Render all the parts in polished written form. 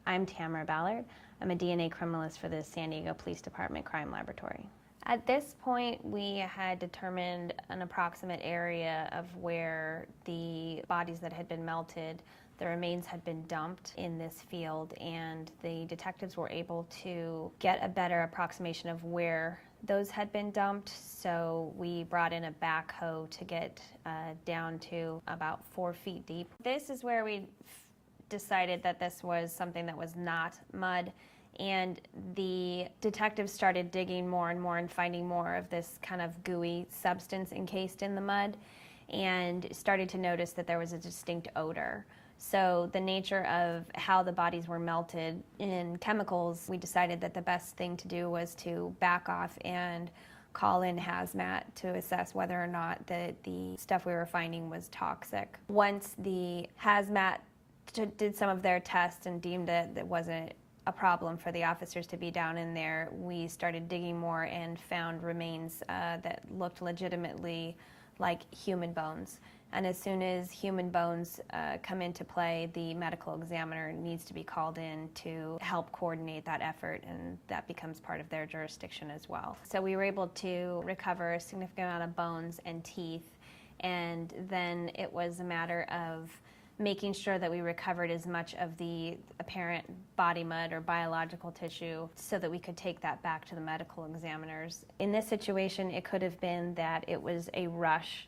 I'm Tamara Ballard. I'm a DNA criminalist for the San Diego Police Department Crime Laboratory. At this point, we had determined an approximate area of where the bodies that had been melted, the remains had been dumped in this field, and the detectives were able to get a better approximation of where those had been dumped. So we brought in a backhoe to get down to about 4 feet deep. This is where we decided that this was something that was not mud, and the detectives started digging more and more and finding more of this kind of gooey substance encased in the mud, and started to notice that there was a distinct odor. So the nature of how the bodies were melted in chemicals, we decided that the best thing to do was to back off and call in hazmat to assess whether or not the stuff we were finding was toxic. Once the hazmat did some of their tests and deemed that it wasn't a problem for the officers to be down in there, we started digging more and found remains that looked legitimately like human bones. And as soon as human bones come into play, the medical examiner needs to be called in to help coordinate that effort, and that becomes part of their jurisdiction as well. So we were able to recover a significant amount of bones and teeth, and then it was a matter of making sure that we recovered as much of the apparent body mud or biological tissue so that we could take that back to the medical examiners. In this situation, it could have been that it was a rush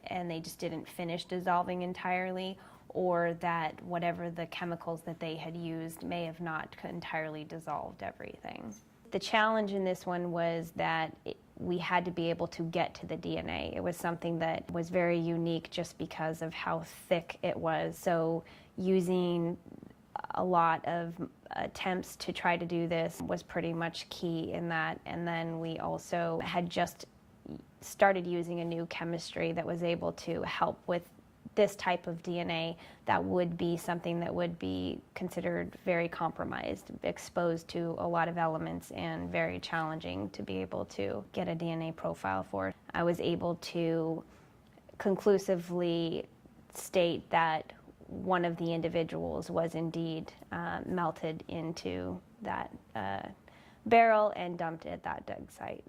and they just didn't finish dissolving entirely, or that whatever the chemicals that they had used may have not entirely dissolved everything. The challenge in this one was that we had to be able to get to the DNA. It was something that was very unique just because of how thick it was. So using a lot of attempts to try to do this was pretty much key in that. And then we also had just started using a new chemistry that was able to help with this type of DNA that would be something that would be considered very compromised, exposed to a lot of elements, and very challenging to be able to get a DNA profile for. I was able to conclusively state that one of the individuals was indeed melted into that barrel and dumped at that dig site.